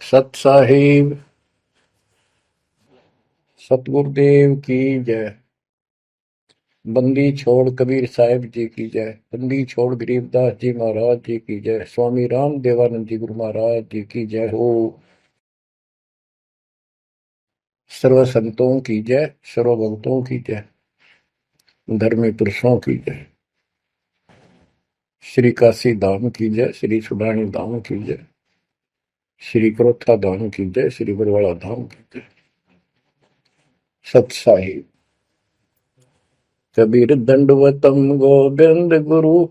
सत साहिब सतगुरुदेव की जय। बंदी छोड़ कबीर साहिब जी की जय। बंदी छोड़ गरीबदास जी महाराज जी की जय। स्वामी राम देवानंद जी गुरु महाराज जी की जय हो। सर्व संतों की जय, सर्व भक्तों की जय, धर्मी पुरुषों की जय। श्री काशी धाम की जय, श्री सुडानी धाम की जय, श्री क्रोथा धाम की जय, श्री बरवाड़ा धाम की जय। सत साहिब कबीर दंडवतम गोविंद गुरु,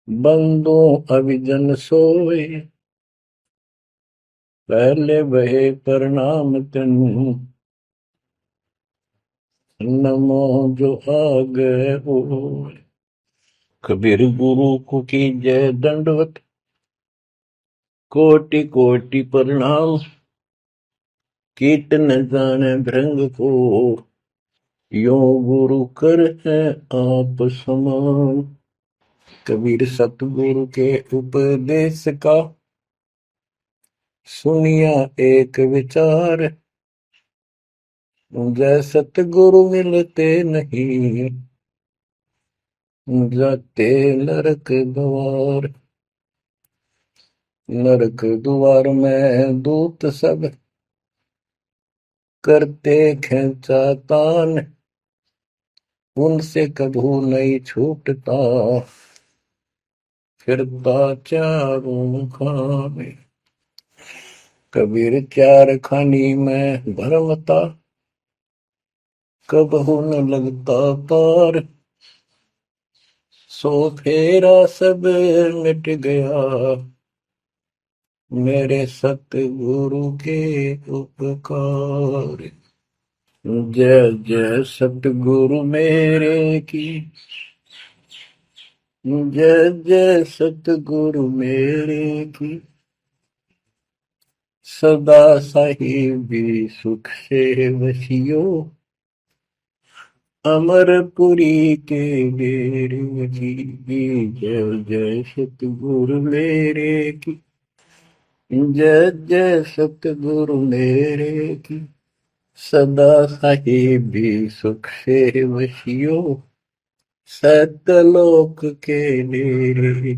बंदो अभिजन सोए, पहले बहे प्रणाम तिन, नमो जो आगे हो। कबीर गुरु को की जय दंडवत, कोटि कोटि प्रणाम। कीट न जाने भृंग को, यो गुरु कर है आप समान। कबीर सतगुरु के उपदेश का, सुनिया एक विचार। जय सतगुरु मिलते नहीं, जाते नरक द्वार। नरक द्वार में दूत सब, करते खेचा तान। उनसे कभू नहीं छूटता, फिरता चारों खाने। कबीर चार खानी में भरमता, कबहू न लगता पार। सो फेरा सब मिट गया, मेरे सतगुरु के उपकार। जय जय सतगुरु मेरे की, जय जय सतगुरु मेरे की। सदा साहिबी सुख से वसियो, अमरपुरी के डेरे की। जय जय सतगुरु मेरे की, जय जय सतगुरु मेरे की। सदा साहिबी सुख से वसियो, सतलोक के डेरे।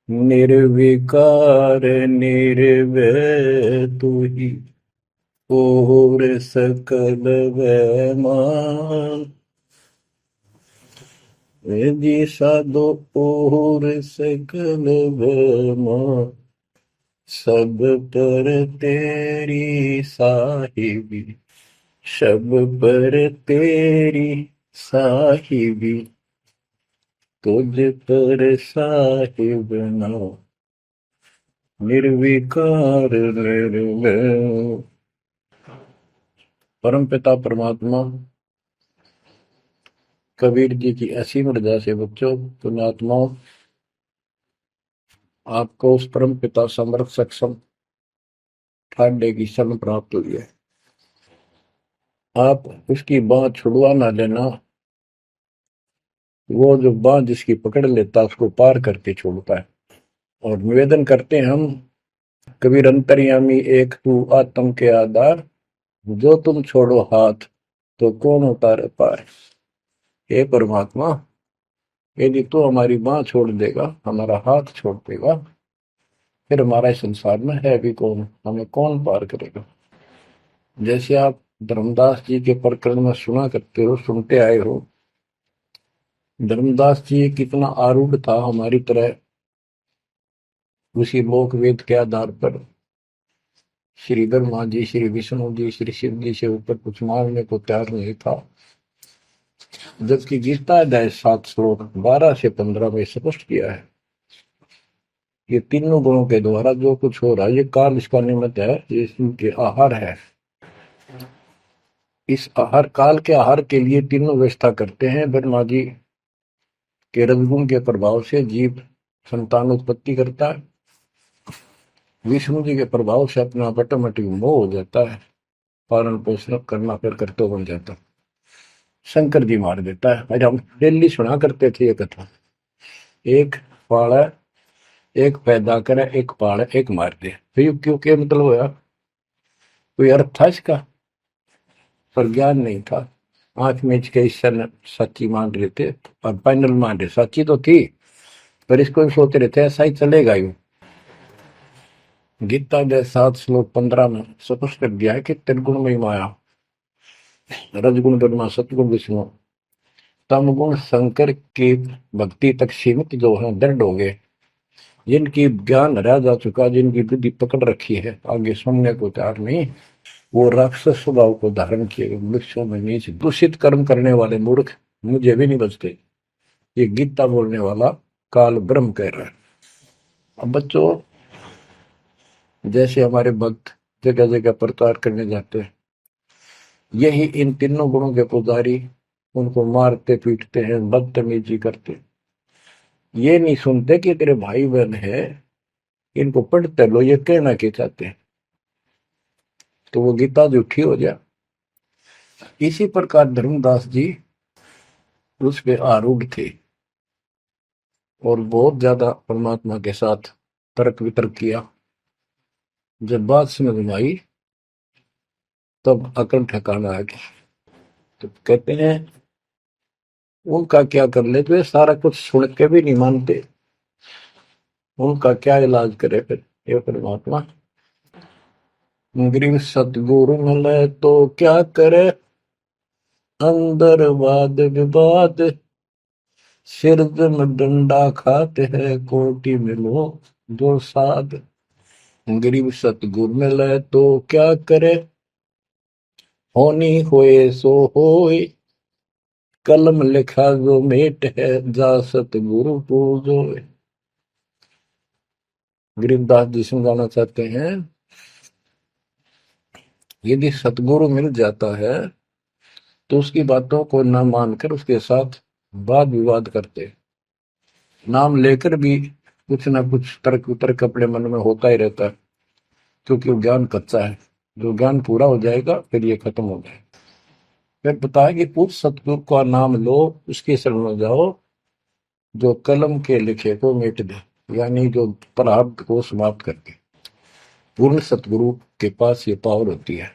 निर्विकार निर्भय तू ही, और सकल वैमान। जी साधो और सकल वैमान। सब पर तेरी साहिबी, सब पर तेरी साहिबी। तुझ पर साहिब ना, निर्विकार निर्भय। परम पिता परमात्मा कबीर जी की असीम रजा से बच्चों, पुण्यात्माओं, आपको उस परम पिता समर्थ सक्षम ठाडे की शरण प्राप्त हुई है। आप उसकी बांह छुड़वा ना लेना। वो जो बांह जिसकी पकड़ लेता उसको पार करके छोड़ता है। और निवेदन करते हैं हम, कबीर अंतर्यामी एक तू आत्म के आधार। जो तुम छोड़ो हाथ, तो कौन उतारे पार। हे परमात्मा, यदि तू हमारी बांह छोड़ देगा, हमारा हाथ छोड़ देगा, फिर हमारा इस संसार में है भी कौन, हमें कौन पार करेगा। जैसे आप धर्मदास जी के प्रकरण में सुना करते हो, सुनते आए हो। धर्मदास जी कितना आरूढ़ था हमारी तरह, उसी लोक वेद के आधार पर श्री ब्रह्मा जी, श्री विष्णु जी, श्री शिव जी से ऊपर कुछ मांगने को तैयार नहीं था। जबकि गीता अध्याय 7 श्लोक 12 से 15 में स्पष्ट किया है, ये तीनों गुणों के द्वारा जो कुछ हो रहा है, ये काल इसका निमित्त है, ये इनके आहार है। इस आहार काल के आहार के लिए तीनों व्यवस्था करते हैं। ब्रह्मा जी के रजगुण के प्रभाव से जीव संतान उत्पत्ति करता है। विष्णु जी के प्रभाव से अपना ऑटोमेटिक मोह हो जाता है, पालन पोषण करना फिर करते बन जाता है। शंकर जी मार देता है। आज हम डेली सुना करते थे ये कथा। एक पाड़ा एक पैदा करे, एक पाले, एक मार दे। फिर क्यों के मतलब होया, कोई अर्थ था इसका? पर ज्ञान नहीं था। आंख मीच के ईश्वर सच्ची मान रहे थे और फाइनल मान रहे, सच्ची तो थी पर इसको भी सोच रहे थे ऐसा ही चलेगा यूं। गीता के 7 श्लोक 15 में स्पष्ट कर दिया है कि त्रिगुण में माया, रजगुण ब्रह्मा, सतगुण विष्णु, तम गुण शंकर की भक्ति तक सीमित जो है दृढ़ हो गए, जिनकी ज्ञान रह जा चुका, जिनकी बुद्धि पकड़ रखी है, आगे सुनने को तैयार नहीं, वो राक्षस स्वभाव को धारण किए वृक्षों में नीचे दूषित कर्म करने वाले मूर्ख मुझे भी नहीं बचते। ये गीता बोलने वाला काल ब्रह्म कह रहा है। अब बच्चों, जैसे हमारे भक्त जगह जगह प्रचार करने जाते हैं, यही इन तीनों गुणों के पुजारी उनको मारते पीटते हैं, बदतमीजी करते, ये नहीं सुनते कि तेरे भाई बहन है, इनको पढ़ते लो, ये कहना क्या चाहते हैं, तो वो गीता झूठी हो जाए। इसी प्रकार धर्मदास जी उस पे आरूढ़ थे और बहुत ज्यादा परमात्मा के साथ तर्क वितर्क किया। जब बात समझ में आई तब अकल ठिकाना आ गया। तो कहते हैं उनका क्या कर ले, तो ये सारा कुछ सुन के भी नहीं मानते, उनका क्या इलाज करे फिर ये परमात्मा। गरीब सतगुरु मिले तो क्या करे, अंदर वाद विवाद, सिर में डंडा खाते हैं, कोटि में लो दो साध। गरीब सतगुरु मिले तो क्या करे, होनी होए सो होए, कलम लिखा जो मेट है, जा सतगुरु पूजो। गरीबदास जी समझाना चाहते हैं, यदि सतगुरु मिल जाता है तो उसकी बातों को न मानकर उसके साथ वाद विवाद करते, नाम लेकर भी कुछ ना कुछ तर्क वितर्क अपने मन में होता ही रहता है, क्योंकि वो ज्ञान कच्चा है। जो ज्ञान पूरा हो जाएगा फिर ये खत्म हो जाएगा। फिर बताया कि उस सतगुरु का नाम लो, उसके शरण में जाओ जो कलम के लिखे को मिट दे, यानी जो प्रारब्ध को समाप्त कर दे। पूर्ण सतगुरु के पास ये पावर होती है।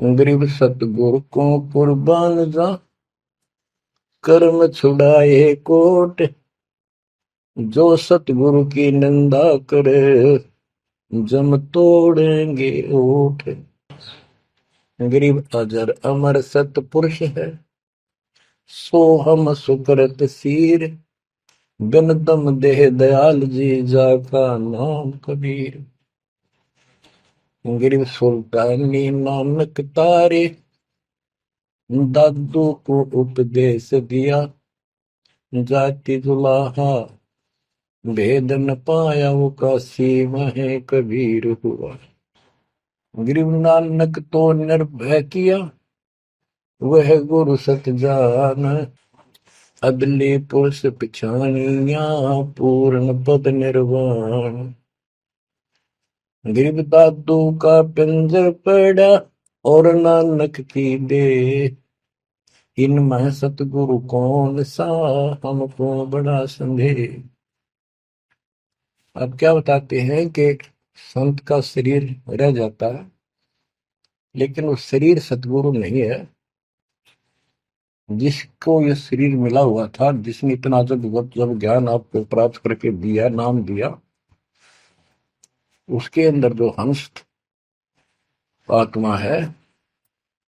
गरीब सतगुरु को कुर्बान जा, कर्म छुड़ाए कोट, जो सतगुरु की निंदा करे, जम तोड़ेंगे ओठ। गरीब अजर अमर सतपुरुष है, सो हम सुकृत सीर, बिन दम देह दयाल जी, जाका नाम कबीर। गरीब सुल्तानी नानक तारे, दादू को उपदेश दिया, जाति जुलाहा भेद न पाया, वो काशी में कबीर हुआ। गरीब नानक तो निर्भय किया, वह गुरु सत जान, अदले पुरुष पिछानिया, पूर्ण पद निर्वाण। गरीब दादू का पिंजर पड़ा, और नानक की दे, इनमें सतगुरु कौन सा, हमको बड़ा संदेह। अब क्या बताते हैं कि संत का शरीर रह जाता है, लेकिन वो शरीर सतगुरु नहीं है। जिसको ये शरीर मिला हुआ था, जिसने इतना जब ज्ञान आपको प्राप्त करके दिया, नाम दिया, उसके अंदर जो हंस आत्मा है,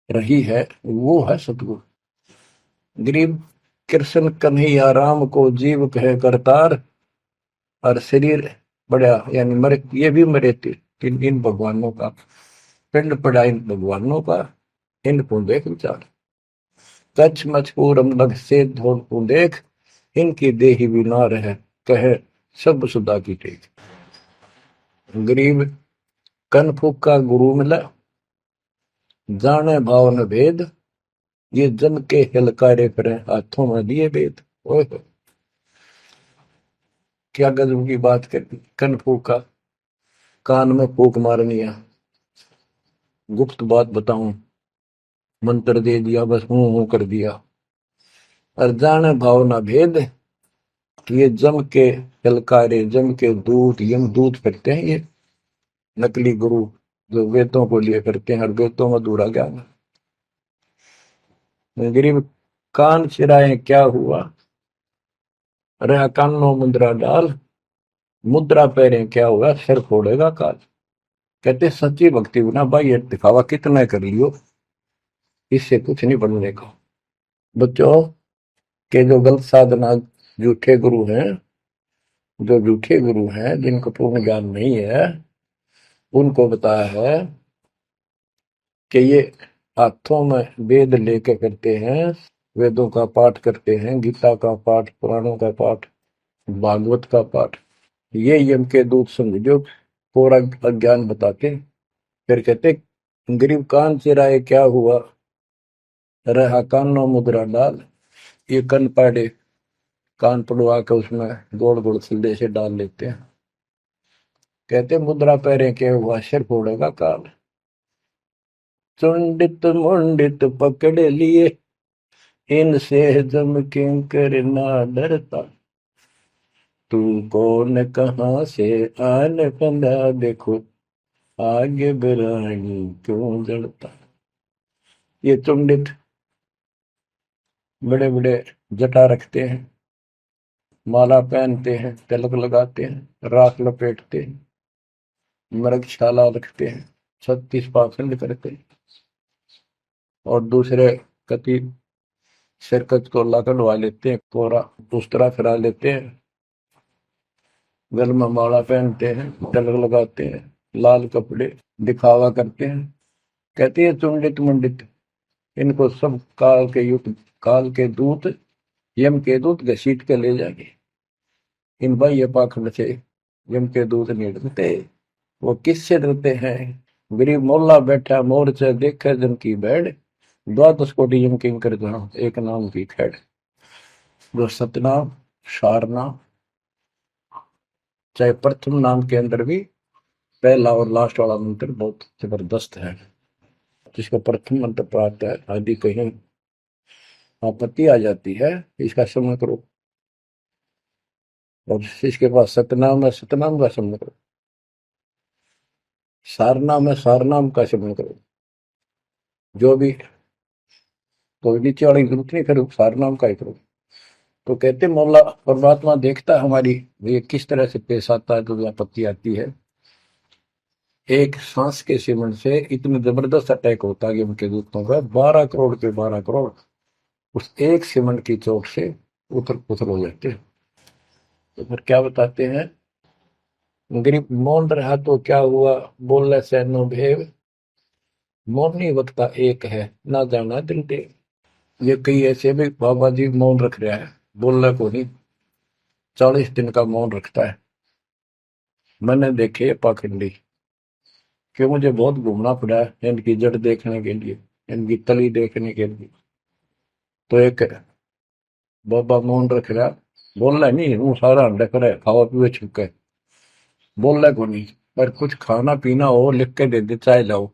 रही है, वो है सतगुरु। गरीब कृष्ण कन्हैया राम को जीव कहे करतार, और शरीर बड़ा यानी मरे, ये भी मरे थे इन भगवानों का, पिंड पड़ा इन भगवानों का, इनको देख विचार, कच्छ मचपूरम लग से धोल को देख, इनकी देही भी ना रहे, कहे सब सुधा की टेक। गरीब कनफुक का गुरु मिला, जाने भाव न भेद, ये जन के हिलकारे फिरे, हाथों में लिए वेद। ओए क्या गजब की बात कर दी। कनफुक का कान में फूक मारनी है, गुप्त बात बताऊं, मंत्र दे दिया, बस हूं कर दिया। और जाने भाव ना भेद, ये जम के ललकारे, जम के दूत, यम दूत करते हैं ये नकली गुरु जो वेदों को लिए करते हैं और वेदों में अधूरा ज्ञान। गरीब कान चिराए क्या हुआ, रहा कानों मुद्रा डाल, मुद्रा पहरे क्या हुआ, सिर फोड़ेगा काल। कहते सच्ची भक्ति बिना भाई ये दिखावा कितना कर लियो, इससे कुछ नहीं बनने का। बच्चों के जो गलत साधना, झूठे गुरु हैं, जो झूठे गुरु हैं जिनको पूर्ण ज्ञान नहीं है, उनको बताया है कि ये हाथों में वेद लेके करते हैं, वेदों का पाठ करते हैं, गीता का पाठ, पुराणों का पाठ, भागवत का पाठ। ये यम के दूत समझो पूरा अज्ञान बताते। फिर कहते गरीब कान चिराए क्या हुआ, रहा कानों मुद्रा डाल। ये कन पाड़े, कान पड़वा के उसमें गोड़ गोड़ सिल्ले से डाल लेते हैं। कहते मुद्रा पैरे के हुआ, सिर फोड़ेगा काल। चुंडित मुंडित पकड़ लिए, इनसे जम किंकर ना डरता। तू कौन कहाँ से आन बंदा, देखो आगे बिरानी क्यों जड़ता। ये चुंडित बड़े बड़े जटा रखते हैं, माला पहनते हैं, तिलक लगाते हैं, राख लपेटते हैं, मृगशाला रखते हैं, 36 पाखंड करते हैं, और दूसरे कति सिरकत को ला कढ़वा लेते हैं, कोरा दूसरा फिरा लेते हैं, गल में माला पहनते हैं, तिलक लगाते हैं, लाल कपड़े दिखावा करते हैं। कहते हैं चुंडित मुंडित, इनको सब काल के दूत, यम के दूत घसीट के ले जाएंगे। इन बाह्य पाखंड से यम के दूत नहीं डरते। वो किससे डरते हैं, गरीब मोल्ला बैठा मोर्चा देखे जन की बैड, द्वादश कोटि यम किंकर जहां एक नाम की खैड़। जो सतनाम, सारनाम, चाहे प्रथम नाम के अंदर भी पहला और लास्ट वाला मंत्र बहुत जबरदस्त है। जिसका प्रथम मंत्र प्राप्त है, आदि कहीं आपत्ति आ जाती है, इसका समझ करो। और इसके पास सतनाम है, सतनाम का समझ करो। सारनाम है, सारनाम का समझ करो। जो भी कोई नीचे वाली जरूरत नहीं, फिर सारनाम का ही करो। तो कहते मौला परमात्मा देखता है हमारी ये किस तरह से पेश आता है, जो आपत्ति आती है। एक सांस के सिमरण से इतने जबरदस्त अटैक होता है कि उनके दूतों का 12 करोड़ के 12 करोड़ उस एक सिमरण की चोट से उथल पुथल हो जाते हैं। तो फिर क्या बताते हैं, गरीब मौन रहा तो क्या हुआ, बोले सैनो भेव, मौनी वक्ता एक है, ना जाना दिल देव। ये कई ऐसे भी बाबा जी मौन रख रहा है, बोलना को नहीं, 40 दिन का मौन रखता है। मैंने देखे पाखंडी कि मुझे बहुत घूमना पड़ा है इनकी जड़ देखने के लिए, इनकी तली देखने के लिए। तो एक बाबा मौन रख रहा, बोलना नहीं, वो सारा अंडा करे खावा पीवे छुके, बोलना को नहीं। पर कुछ खाना पीना हो लिख के दे दे, चाय लाओ,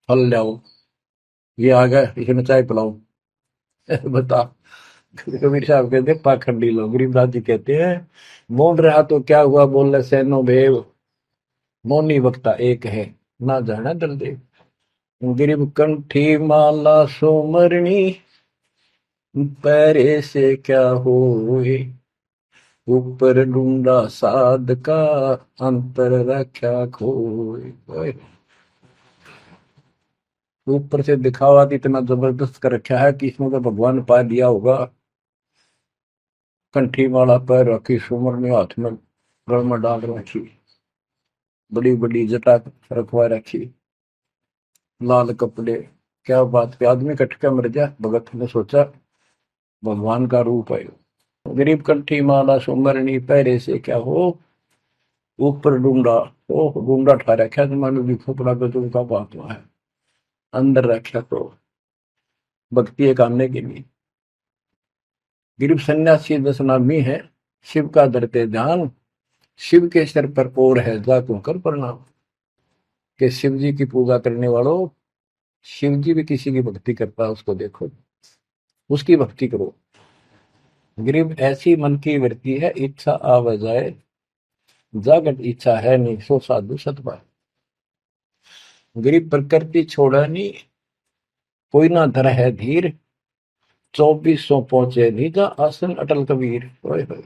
फल लाओ, ये आ गया इसमें चाय पिलाओ। बता। कबीर साहब कहते पाखंडी लोग, गरीबदास जी कहते हैं मौन रहा तो क्या हुआ, बोल सैनो भेव, मौनी वक्ता एक है, ना जाना दल देव। गरीब कंठी माला सोमरणी, पैरे से क्या होए, ऊपर ढूंढा साध का, अंतर रख्या खोए। ऊपर से दिखावा इतना जबरदस्त कर रखा है कि इसमें तो भगवान पा दिया होगा। कंठी माला पैर रखी, सुमरनी हाथ में गल में डाल रखी, बड़ी बड़ी जटा रखवा रखी, लाल कपड़े। क्या बात पे आदमी कटका मर जा, भगत ने सोचा भगवान का रूप है। गरीब कंठी माला सुमरनी, पैरे से क्या हो, ऊपर डूंडा, ओ डूंडा ठा रखा, तो मानो भी खोपड़ा गजब का बात हुआ है, अंदर रखा तो भक्ति एक आने के लिए। गरीब सन्यासी 10 नामी है, शिव का धरते ध्यान, शिव के सर पर और है जातों कर प्रणाम। कि शिव जी की पूजा करने वालों, शिव जी भी किसी की भक्ति करता है, उसको देखो, उसकी भक्ति करो। गरीब ऐसी मन की वृत्ति है, इच्छा आव जाए, जागट इच्छा है नहीं, सो साधु सतपाए। गरीब प्रकृति छोड़ा नहीं, कोई ना धर है धीर, 2400 पहुंचे निजा आसन अटल कबीर। ओए होए।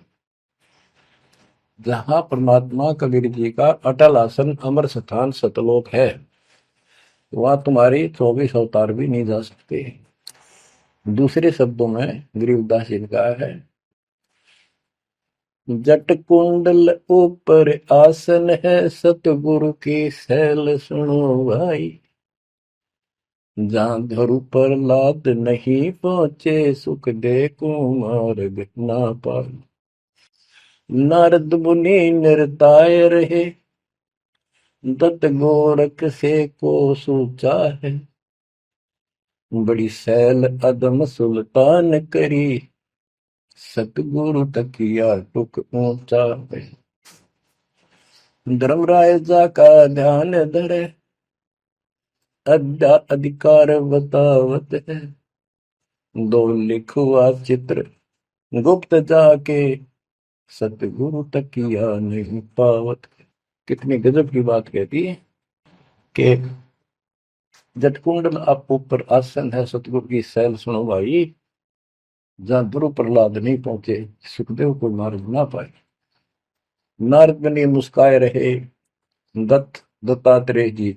जहां परमात्मा कबीर जी का अटल आसन अमर स्थान सतलोक है, वहां तुम्हारी 24 अवतार भी नहीं जा सकते। दूसरे शब्दों में गरीबदास जी ने कहा है, जट कुंडल ऊपर आसन है, सतगुरु की सैल सुनो भाई। जहां धरु पर लाद नहीं पहुंचे, सुख दे कुमार्ग ना पाए। नारद मुनि निरताय रहे, दत्त गोरख से को सूचा है। बड़ी सैल अदम सुल्तान करी, सतगुरु तकिया टुक ऊंचा है। धर्मराजा का ध्यान धरे, अद्या अधिकार बतावत है। दो लिखुआ चित्र गुप्त जाके, सतगुरु तकिया नहीं पावत। कितनी गजब की बात कहती है कि जटकुंडल आप ऊपर आसन है, सतगुरु की सैल सुनो भाई। जहां ध्रुव प्रहलाद नहीं पहुंचे, सुखदेव को मार्ग ना पाए। नारद मुनि मुस्काए रहे, दत्तात्रेय जी,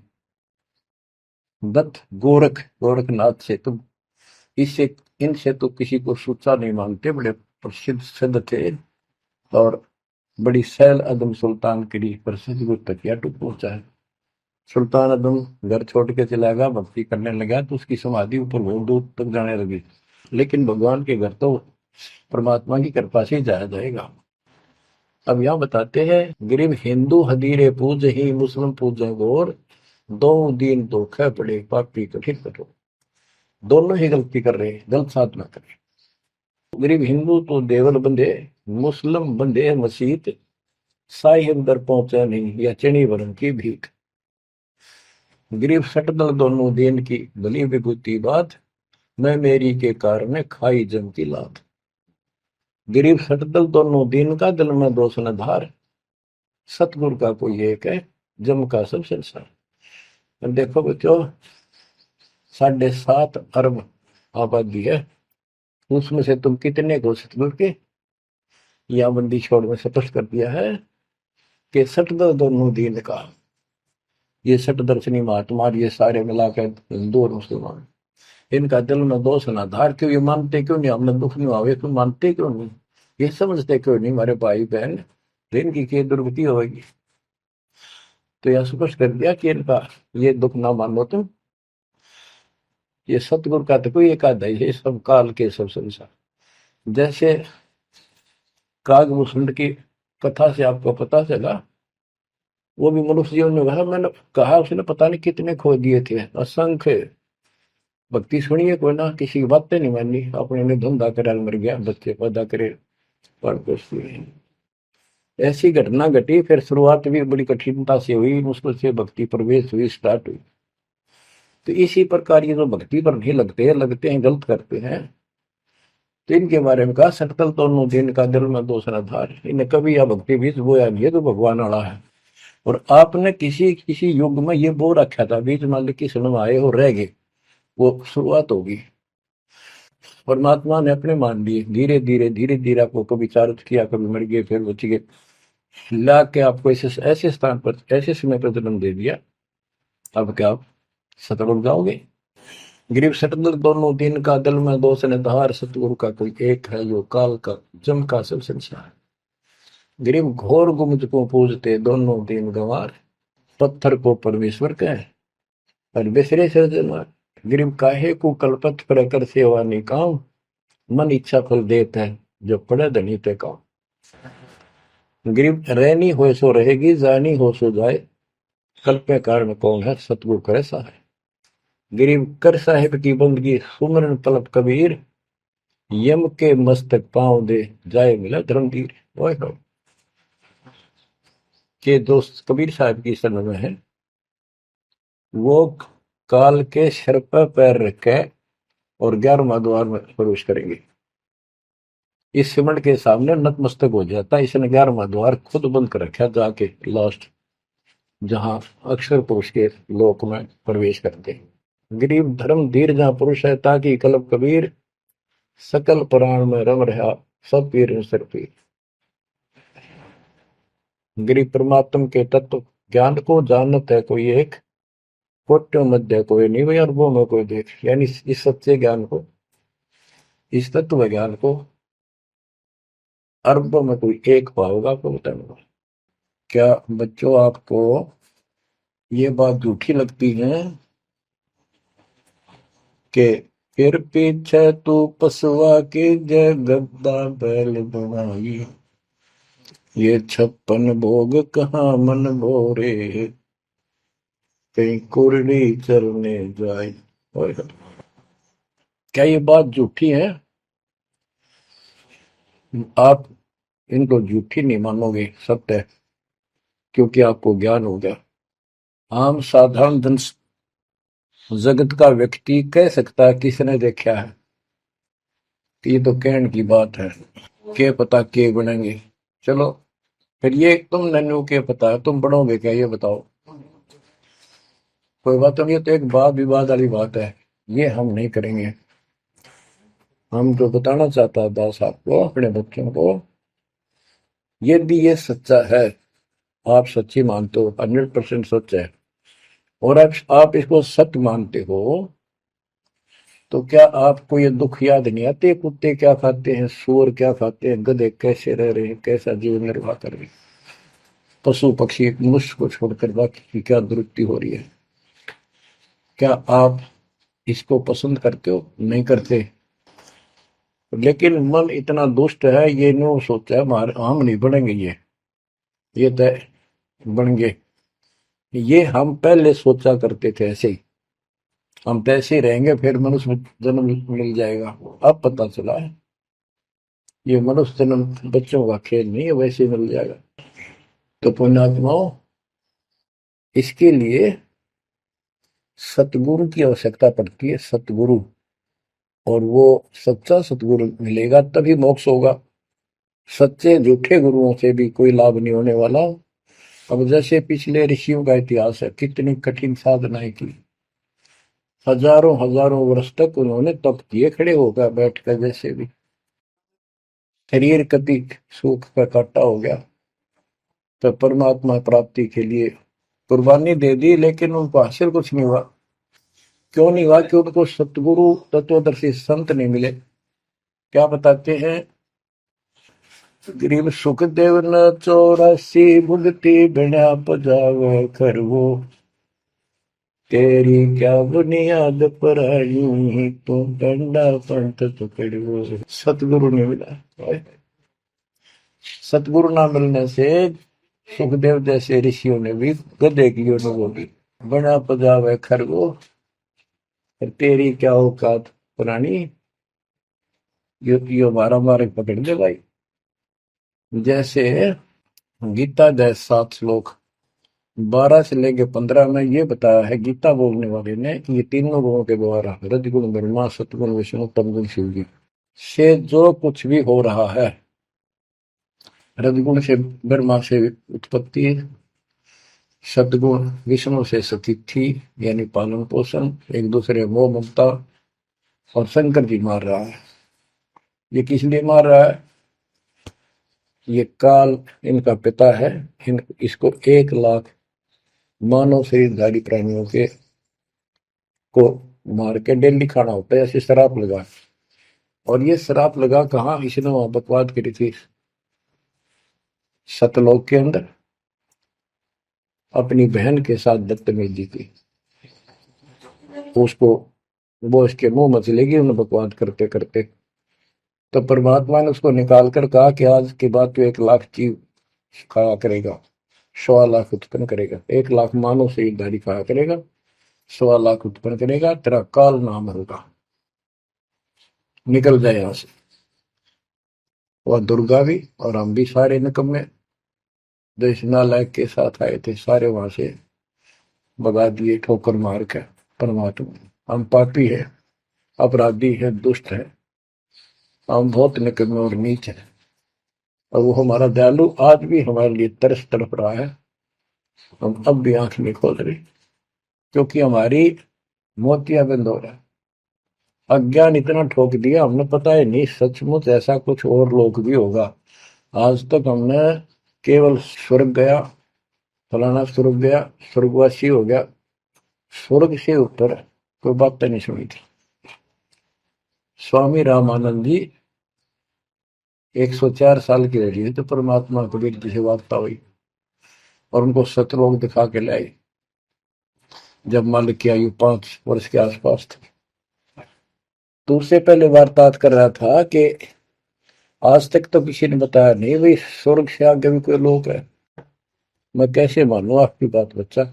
दत्त गोरख गोरखनाथ से तुम इससे इनसे तो किसी को सूचा नहीं मानते, बड़े प्रसिद्ध सिद्ध थे। और बड़ी सैल अदम सुल्तान की प्रसिद्ध गुरु तक या टूट पहुंचा है। सुल्तान अदम घर छोड़ के चला गया, भक्ति करने लगा, तो उसकी समाधि ऊपर बहुत दूर तक जाने लगी। लेकिन भगवान के घर तो परमात्मा की कृपा से ही जाया जाएगा। अब यहाँ बताते हैं, गरीब हिंदू हदीरे पूज ही, मुस्लिम पूजे गौर, दो दीन धोखे पड़े, पापी कठिन कठोर। दोनों ही गलती कर रहे हैं, गलत साधना कर रहे हैं। गरीब हिंदू तो देवल बंधे, मुस्लिम बंधे मसीत, साई अंदर पहुंचा नहीं, या चणी वरण की भीख। गरीब सटदल दोनों दीन की भली विभूति बात, मैं मेरी के कारण खाई जम की लात। गरीब सटदल दोनों दीन का, दिल में दोष न धार, सतगुरु का कोई एक है, जम का सब संसार। देखो बच्चों, 7.5 अरब आबादी है, उसमें से तुम कितने को सतगुरु के या बंदी छोड़ में स्पष्ट कर दिया है कि सटदल दोनों दीन का। ये सट दर्शनी महात्मा, ये सारे मिलाकर हिंदू और मुसलमान, इनका दिल में दोष ना धार। क्यों? ये मानते क्यों नहीं हमने दुख नहीं आवे? क्यों मानते क्यों नहीं? ये समझते क्यों नहीं हमारे भाई बहन? इनकी क्या दुर्गति होगी? तो यह स्पष्ट कर दिया कि इनका ये दुख ना मानो तुम। ये सतगुरु का तो कोई एक आधा ही है, सब काल के सब संसार। जैसे कागभूषण की कथा से आपको पता चला, वो भी मनुष्य जीवन में कहा, मैंने कहा उसने पता नहीं कितने खो दिए थे, असंख्य। भक्ति सुनिए कोई ना, किसी की बातें नहीं मानी, अपने ने धंधा करे मर गया, बच्चे पैदा करे पर कुछ नहीं। ऐसी घटना घटी, फिर शुरुआत भी बड़ी कठिनता से हुई, मुश्किल से भक्ति प्रवेश हुई, स्टार्ट हुई। तो इसी प्रकार ये जो भक्ति पर नहीं लगते हैं गलत करते हैं, तो इनके बारे में कहा, सटकल दोनों दिन का दिल में दोष न धार। इन्हें कभी यह भक्ति बीज बोया नहीं है, तो भगवान वाला है। और आपने किसी किसी युग में ये बो रखा था, बीच मान की सुन आए हो रह गए, वो शुरुआत होगी। परमात्मा ने अपने मान लिए, धीरे धीरे आपको कभी चारित किया, कभी मर गए, फिर बच गए, ला के आपको ऐसे ऐसे स्थान पर, ऐसे समय पर जन्म दे दिया। अब क्या आप सतगुरु जाओगे? गरीब सतगुरु दोनों दिन का, दिल में दोष ने धार, सतगुरु का कोई एक है, यो काल का जम का सब संसार। गरीब घोर गुमज को पूजते, दोनों दिन गंवार, पत्थर को परमेश्वर कहे और बिसरे सृजनहार। गरीब काहे को कल्पत कर कर सेवा निकाम, मन इच्छा फल देता है, जो पड़े धनी पे काम। गरीब रहनी हो सो रहेगी, जानी हो सो जाए, कल पे कारण कौन है, सतगुरु करे सहाय। गरीब कर साहिब की बंदगी, सुमरन तलब कबीर, यम के मस्तक पांव दे, जाए मिला धर्मवीर। ओए हो, के दोस्त कबीर साहब की शरण में है, वो काल के सिर पर पैर रख के और 11वां द्वार में प्रवेश करेंगे। इस सिमट के सामने नतमस्तक हो जाता है। इसने 11वां द्वार खुद बंद कर रखा जाके लास्ट, जहां अक्षर पुरुष के लोक में प्रवेश करते हैं। गरीब धर्म धीर जहां पुरुष है, ताकि कलब कबीर सकल प्राण में रम रहा, सब पीर सिर पीर। गरीब परमात्म के तत्व ज्ञान को जानत है कोई एक, कोट्यों मध्य कोई नहीं भाई, अरबों में कोई देख। यानी इस सच्चे ज्ञान को, इस तत्व ज्ञान को अरबों में कोई एक पाओगा, आपको बताऊंगा। क्या बच्चों आपको ये बात झूठी लगती है कि फिर पीछे तू पसवा के जय गद्दा बैल बनाई, ये 56 भोग कहाँ मन भोरे, कहीं कुरली चरने जाए। क्या ये बात झूठी है? आप इनको झूठी नहीं मानोगे, सत्य है, क्योंकि आपको ज्ञान हो गया। आम साधारण धन जगत का व्यक्ति कह सकता है किसने देखा है, ये तो कहने की बात है, के पता के बनेंगे। चलो फिर ये तुम नन्नू के पता है, तुम बढ़ोगे क्या, ये बताओ। कोई बात नहीं, ये तो एक वाद विवाद वाली बात है, ये हम नहीं करेंगे। हम जो बताना चाहता है दास आपको, अपने बच्चों को, यदि ये सच्चा है, आप सच्ची मानते हो, 100% सच है, और आप इसको सत्य मानते हो, तो क्या आपको ये दुख याद नहीं आते? कुत्ते क्या खाते हैं, सूअर क्या खाते हैं, गधे कैसे रह रहे हैं, कैसा जीवन निर्वाह कर रहे हैं, पशु पक्षी मनुष्य को छोड़कर बाकी की क्या दुरुक्ति हो रही है। क्या आप इसको पसंद करते हो? नहीं करते। लेकिन मन इतना दुष्ट है, ये नो सोचा है हमारे हम नहीं बढ़ेंगे, ये तय बन गए। ये हम पहले सोचा करते थे ऐसे ही, हम तो ऐसे ही रहेंगे, फिर मनुष्य जन्म मिल जाएगा। अब पता चला है ये मनुष्य जन्म बच्चों का खेल नहीं है, वैसे ही मिल जाएगा। तो पुण्यात्माओं, इसके लिए सतगुरु की आवश्यकता पड़ती है, सतगुरु। और वो सच्चा सतगुरु मिलेगा तभी मोक्ष होगा। सच्चे झूठे गुरुओं से भी कोई लाभ नहीं होने वाला। अब जैसे पिछले ऋषियों का इतिहास है, कितनी कठिन साधनाएं की, हजारों हजारों वर्ष तक उन्होंने तप किए, खड़े होकर बैठकर, जैसे भी शरीर कति सुख का काटा हो गया, तो परमात्मा प्राप्ति के लिए कुर्बानी दे दी, लेकिन उनको हासिल कुछ नहीं हुआ। क्यों नहीं हुआ? कि उनको सतगुरु तत्वदर्शी संत नहीं मिले। क्या बताते हैं? गरीब सुखदेव न 84 भुगती बिना पजावे खरवो, तेरी क्या बुनियाद पर आई, तू डंडा पंथ पकड़ो। सतगुरु नहीं मिला। सतगुरु ना मिलने से सुखदेव जैसे ऋषियों ने भी गधे की अनुभव की, बना पजावे खरगो, तेरी क्या औकात पुरानी, यो मारा मारे पकड़ दे भाई। जैसे गीता अध्याय 7 श्लोक 12 से लेके 15 में ये बताया है गीता बोलने वाले ने कि ये तीनों गुणों के द्वारा, रजगुण ब्रह्मा, सतगुण विष्णु, तमगुण शिव जी, से जो कुछ भी हो रहा है, रजगुण से ब्रह्मा से उत्पत्ति, सतगुण विष्णु से स्थिति यानी पालन पोषण, एक दूसरे मोह ममता, और शंकर जी मार रहा है। ये किस लिए मार रहा है? ये काल इनका पिता है, इसको 1 लाख मानव शरीरधारी प्राणियों के को मार के डेली खाना होता है, ऐसे शराब लगा। और ये शराब लगा कहाँ? इसने वहां बकवाद करी थी सतलोक के अंदर, अपनी बहन के साथ बदतमीजी की, उसको वो इसके मुंह में चलेगी उन्हें बकवाद करते करते। तो परमात्मा ने उसको निकाल कर कहा कि आज के बाद तो 1 लाख जीव खाया करेगा, 1.25 लाख उत्पन्न करेगा, 1 लाख मानव शरीरधारी खाया करेगा, 1.25 लाख उत्पन्न करेगा, तेरा काल नाम होगा, निकल जाए यहां से। वह दुर्गा भी और हम भी सारे निकम्मे जो इस नालायक के साथ आए थे, सारे वहां से भगा दिए ठोकर मार के। परमात्मा, हम पापी है, अपराधी है, दुष्ट है, हम बहुत निकम्मे और नीच हैं, और वो हमारा दयालु आज भी हमारे लिए तरस तड़प रहा है। हम अब भी आंख नहीं खोल रहे, क्योंकि हमारी मोतियां बंद हो रहा है। अज्ञान इतना ठोक दिया हमने, पता है नहीं सचमुच ऐसा कुछ और लोग भी होगा। आज तक हमने केवल स्वर्ग गया, फलाना स्वर्ग गया, स्वर्गवासी हो गया, स्वर्ग से ऊपर कोई बात नहीं सुनी थी। स्वामी रामानंद जी 104 साल की रही तो परमात्मा कबीर जी से वार्ता हुई और उनको सतलोक दिखा के लाई, जब मालिक की आयु 5 वर्ष के आसपास थी। तो उससे पहले वार्तालाप कर रहा था कि आज तक तो किसी ने बताया नहीं भाई स्वर्ग से आगे भी कोई लोक है, मैं कैसे मानूं आपकी बात बच्चा।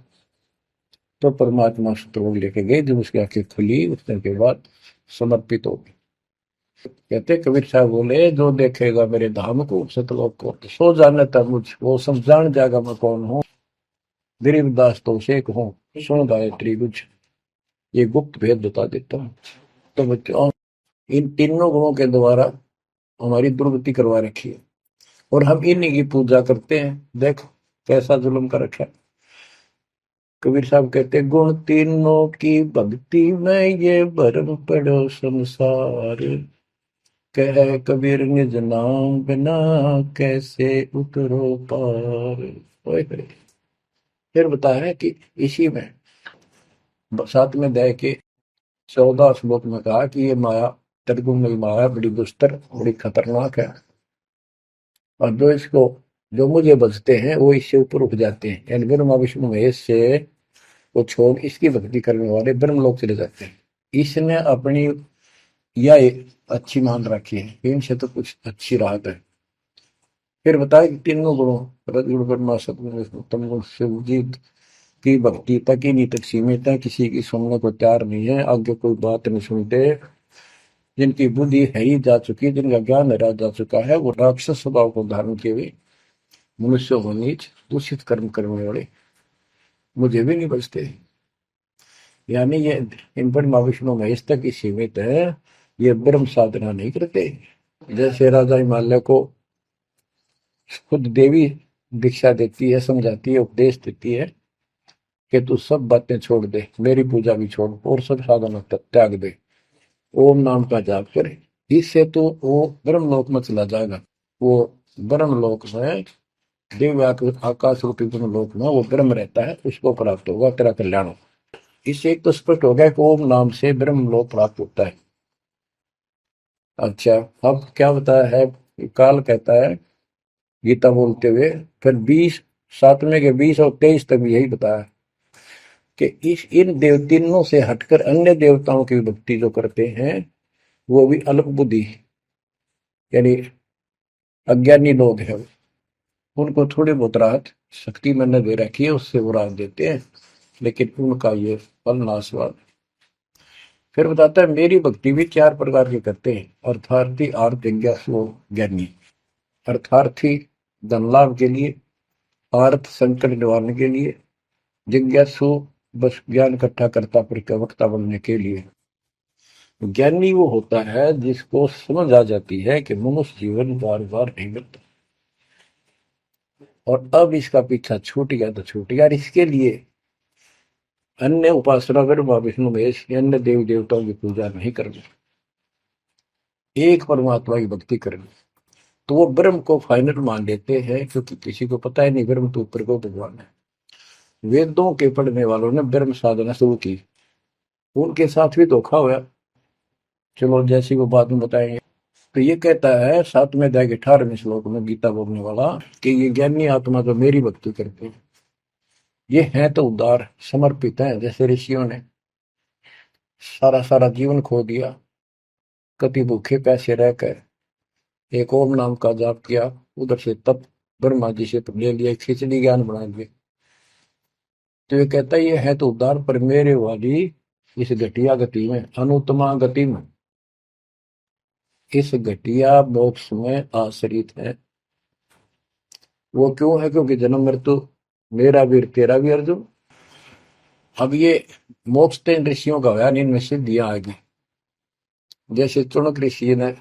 तो परमात्मा सतलोक लेके गए, जब उसकी आंखें खुली उतने के बाद समर्पित हो गई। कहते कबीर साहब बोले, जो देखेगा मेरे धाम को सतलोक को तो सो जाने तक मुझ वो सब जान जाएगा मैं कौन हूँ। गरीबदास तो शेख हूँ, सुन गायत्री कुछ, ये गुप्त भेद बता देता हूँ। तो बच्चों इन तीनों गुणों के द्वारा हमारी दुर्गति करवा रखी है, और हम इन्हीं की पूजा करते हैं। देख कैसा जुल्म कर रखा है। कबीर साहब कहते गुण तीनों की भक्ति में ये भरम पड़ो संसार, कह कबीर निज नाम बिना कैसे उतरो पार। ओए होए। फिर बताया है कि इसी में 7वें अध्याय के 14 श्लोक में कहा कि ये माया, त्रिगुण माया बड़ी दुस्तर, बड़ी खतरनाक है, और जो इसको, जो मुझे बचते हैं वो इससे ऊपर उठ जाते हैं, यानी ब्रह्मा विष्णु महेश से वो छोड़ इसकी भक्ति करने वाले ब्रह्मलोक चले जाते हैं। इसने अपनी यह अच्छी मान रखी है, इनसे तो कुछ अच्छी राहत है। फिर बताया कि तीनों गुणों रजगुण ब्रह्मा सतगुण उत्तम गुण शिवजीत की भक्ति तक ही नहीं तक सीमित है, किसी की सुनने को तैयार नहीं है, आगे कोई बात नहीं सुनते। जिनकी बुद्धि है ही जा चुकी, जिनका ज्ञान हरा जा चुका है, वो राक्षस स्वभाव को धारण किए हुए मनुष्य हो नीच दूषित कर्म करने वाले मुझे भी नहीं बचते। यानी ये इन ब्रह्मा विष्णु महेश तक ही सीमित है, ये ब्रह्म साधना नहीं करते। जैसे राजा हिमालय को खुद देवी दीक्षा देती है, समझाती है, उपदेश देती है कि तू सब बातें छोड़ दे, मेरी पूजा भी छोड़ और सब साधना त्याग दे, ओम नाम का जाप करे, इससे तो वो ब्रह्मलोक में चला जाएगा। वो ब्रह्मलोक में दिव्य आकाश रूपी ब्रह्मलोक में वो ब्रह्म रहता है, उसको प्राप्त होगा, तेरा कल्याण होगा। इससे एक तो स्पष्ट हो गया कि ओम नाम से ब्रह्मलोक प्राप्त होता है। अच्छा, अब क्या बताया है, काल कहता है गीता बोलते हुए, फिर 20 7वें के 20 और 23 तक भी यही बताया कि इस इन देव तीनों से हटकर अन्य देवताओं की भक्ति जो करते हैं वो भी अल्प बुद्धि, यानी अज्ञानी लोग हैं, उनको थोड़ी बहुत राहत शक्ति मैंने दे रखी है, उससे वो राहत देते हैं, लेकिन उनका ये फल नाशवान। फिर बताता है मेरी भक्ति भी 4 प्रकार की करते हैं, अर्थार्थी, आर्थ, जिज्ञासु, ज्ञानी। अर्थार्थी धन लाभ के लिए, आर्थ संकट निवारण के लिए, जिज्ञासु बस ज्ञान इकट्ठा करता प्रवक्ता बनने के लिए। ज्ञानी वो होता है जिसको समझ आ जाती है कि मनुष्य जीवन बार बार नहीं मिलता, और अब इसका पीछा छूट गया तो छूट गया, इसके लिए अन्य उपासना ब्रह्मा विष्णु महेश अन्य देवी देवताओं की पूजा नहीं करनी, एक परमात्मा की भक्ति करनी। तो वो ब्रह्म को फाइनल मान लेते हैं, क्योंकि किसी को पता ही नहीं ब्रह्म तो ऊपर को भगवान है। वेदों के पढ़ने वालों ने ब्रह्म साधना शुरू की, उनके साथ भी धोखा हुआ। चलो जैसी वो बात में बताएंगे। तो ये कहता है 7वें अध्याय के 18वें श्लोक में गीता बोलने वाला कि ये ज्ञानी आत्मा जो मेरी भक्ति करते हैं ये है तो उदार, समर्पित है, जैसे ऋषियों ने सारा सारा जीवन खो दिया, कति भूखे प्यासे रहकर एक ओम नाम का जाप किया, उधर से तप ब्रह्मा जी से ले लिया, खिचड़ी ज्ञान बना दिए। तो ये कहता है ये है तो उदार, पर मेरे वाली इस घटिया गति में, अनुत्तमा गति में, इस घटिया मोक्ष में आश्रित है। वो क्यों है, क्योंकि जन्म मृत्यु मेरा वीर तेरा भी अर्जुन। अब ये मोक्ष तीन ऋषियों का होया, इनमें सिद्धियां आ गई। जैसे चुनक ऋषि ने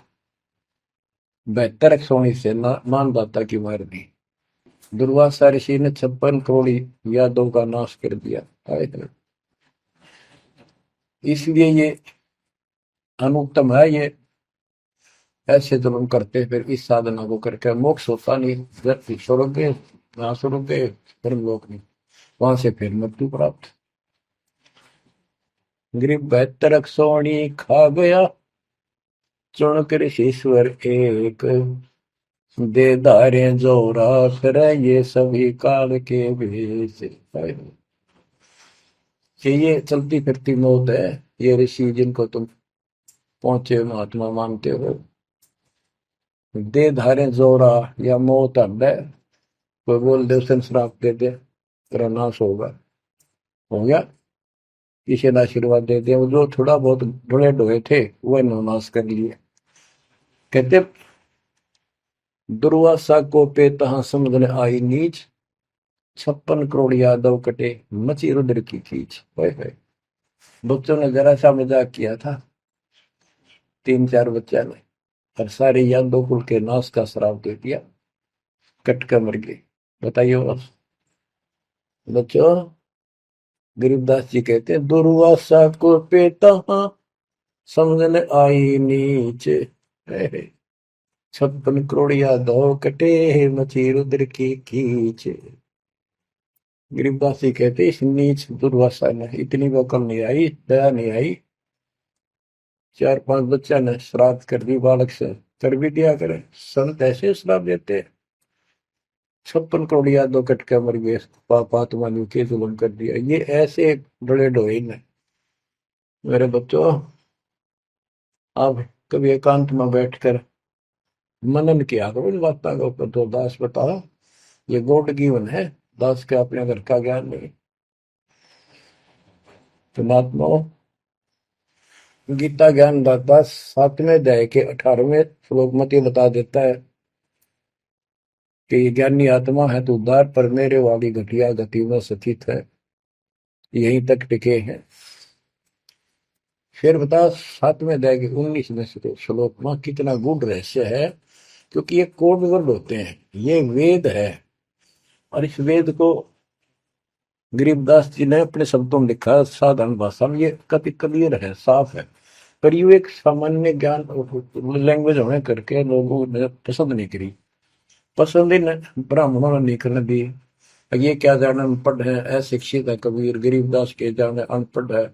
72 सोनी से मानदाता की मार दी। दुर्वासा ऋषि ने 56 करोड़ यादव का नाश कर दिया। इसलिए ये अनुत्तम है। ये ऐसे जुल्म करते फिर इस साधना को करके मोक्ष होता नहीं। व्यक्ति स्वर्ग गए, वहां स्वर्ग गए, ब्रह्मलोक नहीं, वहां से फिर मृत्यु प्राप्त। गरीब 72 सोनी खा गया, चुन कर ईश्वर एक, दे धारे जोरा फिर ये सभी काल के भेष। ये चलती फिरती मौत है। ये ऋषि जिनको तुम पहुंचे महात्मा मानते हो, दे धारे जोरा या मौत है। कोई बोल दे उसे श्राप दे दे, तेरा नाश होगा, हो गया। किसी ने आशीर्वाद दे दिया, वो जो थोड़ा बहुत ढोए ढोए थे वह नाश कर लिए। कहते दुर्वासा को पे तहां समझने आई नीच, 56 करोड़ यादव कटे मची रुद्र की खींच। बच्चों ने जरा सा मजाक किया था, 3-4 बच्चा ने, और सारे यादव कुल के नाश का श्राप दे दिया, कट कर मर गए। बताइए और बच्चों, गरीबदास जी कहते हैं दुर्वासा को पे तहां समझने आई नीच, 56 करोड़ यादव कटे मची रुद्र की खींच। गरीबदास जी कहते इस नीच दुर्वासा ने इतनी वकल नहीं आई, दया नहीं आई। 4-5 बच्चा ने श्राद्ध कर दी, बालक से कर भी दिया करे। संत ऐसे श्राप देते, 56 करोड़ यादव कट के मर गए, पापात्मा ने के जुल्म कर दिया। ये ऐसे बड़े ढोई ने। मेरे बच्चों, आप कभी एकांत में बैठकर मनन किया करो इन बातों के ऊपर। तो दास बताओ, ये गॉड गिवन है, दास के अपने घर का ज्ञान नहीं। तो महात्माओं, गीता ज्ञान दाता 7वें अध्याय के 18वें श्लोक में ये बता देता है कि ज्ञानी आत्मा है तो उद्धार पर मेरे वाली घटिया गति में स्थित है, यहीं तक टिके हैं। फिर बता 7वें अध्याय के 19वें श्लोक में कितना गूढ़ रहस्य है, क्योंकि ये कोड वर्ड होते हैं, ये वेद है। और इस वेद को गरीबदास जी ने अपने शब्दों में लिखा, साधारण भाषा में, ये कति क्लियर है, साफ है। पर ये एक सामान्य ज्ञान लैंग्वेज होने करके लोगों ने पसंद नहीं करी। पसंद ही ब्राह्मणों ने नहीं करने दी। ये क्या जाने अनपढ़ है, अशिक्षित है कबीर। गरीबदास के जाने अनपढ़ है,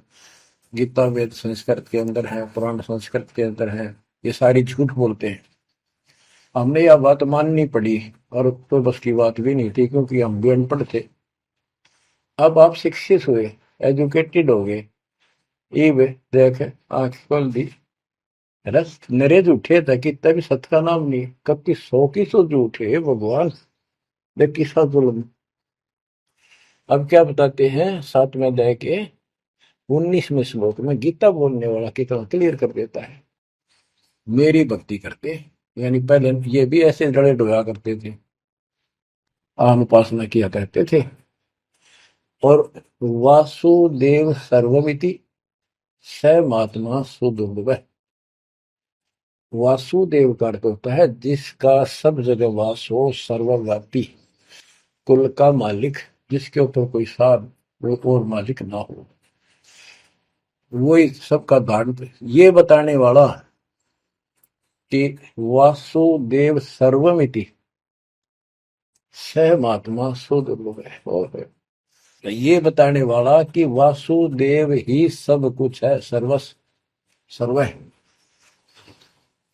गीता वेद संस्कृत के अंदर है, पुराण संस्कृत के अंदर है, ये सारी झूठ बोलते हैं। हमने यह बात माननी पड़ी, और तो बस की बात भी नहीं थी, क्योंकि हम भी अनपढ़ थे। अब आप शिक्षित हुए, एजुकेटेड हो गए, ये देख आंख खोल दी। रस नरे झूठे था, कितना भी सत का नाम नहीं, कब की 100 की 100 झूठे भगवान, देख किसका जुल्म। अब क्या बताते हैं 7वें अध्याय के 19वें श्लोक में, गीता बोलने वाला कितना क्लियर कर देता है। मेरी भक्ति करते, यानी पहले ये भी ऐसे जड़े डोया करते थे, आम उपासना किया करते थे। और वासुदेव सर्वमिति स महात्मा सुदुर्लभ। वासुदेव का अर्थ होता है जिसका सब जगह वास हो, सर्वव्यापी, कुल का मालिक, जिसके ऊपर कोई साथ और मालिक ना हो, वही सबका धारण। ये बताने वाला कि वासुदेव सर्वमिति स महात्मा सुदुर्लभ है। और ये बताने वाला कि वासुदेव ही सब कुछ है, सर्वस्व सर्व है।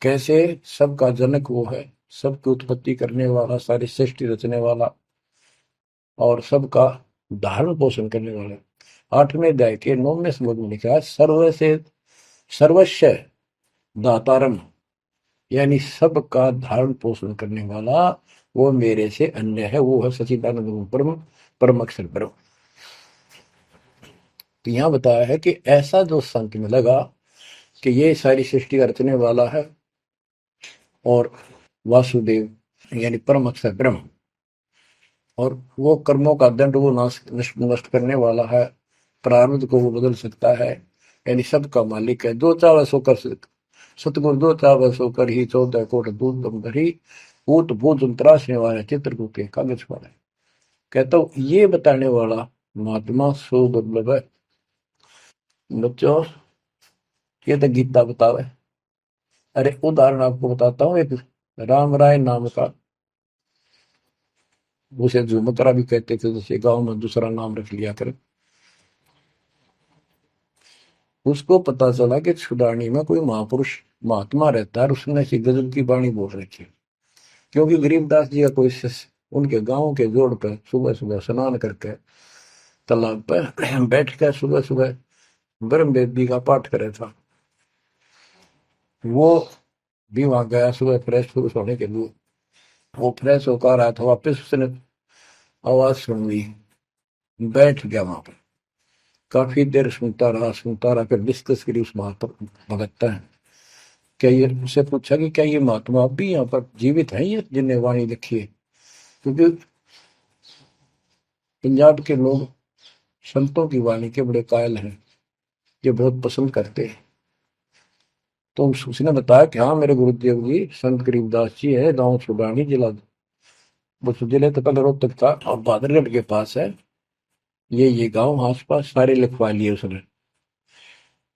कैसे? सबका जनक वो है, सबकी उत्पत्ति करने वाला, सारी सृष्टि रचने वाला, और सबका धारण पोषण करने वाला। 8वें अध्याय के 9वें श्लोक में लिखा है सर्व से सर्वस्व दातारम, यानी सबका धारण पोषण करने वाला वो मेरे से अन्य है, वो है सच्चिदानंद परम परम अक्षर ब्रह्म। तो यहां बताया है कि ऐसा जो संत में लगा कि ये सारी सृष्टि रचने वाला है, और वासुदेव यानी परम अक्षर ब्रह्म, और वो कर्मों का दंड वो नष्ट करने वाला है, प्रारब्ध को वो बदल सकता है, यानी सबका मालिक है, जो चाहे सो कर सतगुर दो चाव सो कर ही 14 कोट दूध तुम धरी ऊत भूत त्रासने वाले चित्रकूट के कागज वाले। कहता हूँ ये बताने वाला महात्मा सो दुर्लभ है। बच्चों ये तो गीता बतावे। अरे उदाहरण आपको बताता हूँ एक राम राय नाम का, उसे झुमतरा भी कहते थे, जैसे गांव में दूसरा नाम रख लिया कर। उसको पता चला कि छुड़ानी में कोई महापुरुष महात्मा रहता है, उसने ऐसी गजब की वाणी बोल रखी। क्योंकि गरीबदास जी का कोई शिष्य उनके गांव के जोड़ पे सुबह सुबह स्नान करके तालाब पे बैठ कर सुबह सुबह ब्रह्म वेदी का पाठ करे था। वो भी वहां गया सुबह फ्रेश फ्रूश होने के लिए। वो फ्रेश होकर आया था, वापिस उसने आवाज सुन ली, बैठ गया वहां पर। काफी देर सुनता रहा, फिर डिस्कस करी उस महात्मा भगत है। क्या ये उससे पूछा कि क्या ये महात्मा अब भी यहाँ पर जीवित है, ये जिन्हें वाणी लिखी है? क्योंकि पंजाब के लोग संतों की वाणी के बड़े कायल हैं, ये बहुत पसंद करते हैं। तो उसने बताया कि हाँ मेरे गुरुदेव जी संत गरीबदास जी है, गांव छुड़ानी जिला, वो जिले तो पहले रोहतक था और बादरगढ़ के पास है। ये गांव आस पास सारे लिखवा लिए उसने।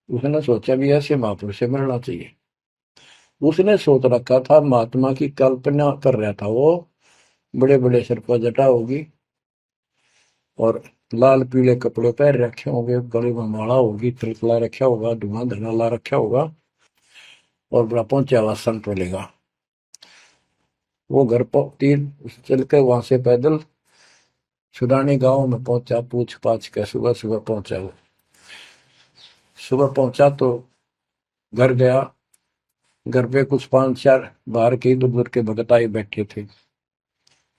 उसने सोचा भी ऐसे महापुरुष से मिलना चाहिए। उसने सोच रखा था महात्मा की कल्पना कर रहा था वो, बड़े बड़े सिर पर जटा होगी और लाल पीले कपड़े पहन रखे होंगे, गले में माला होगी, त्रिकला रखा होगा, धुआं धना ला रखा होगा और बड़ा पहुंचा हुआ संत मिलेगा। वो घर पर तीर चल के वहां से पैदल सुडानी गांव में पहुंचा, पूछ पाछ के सुबह सुबह पहुंचा। वो सुबह पहुंचा तो घर गया। घर पे कुछ 5-4 बाहर के इधर उधर के भगत आए बैठे थे।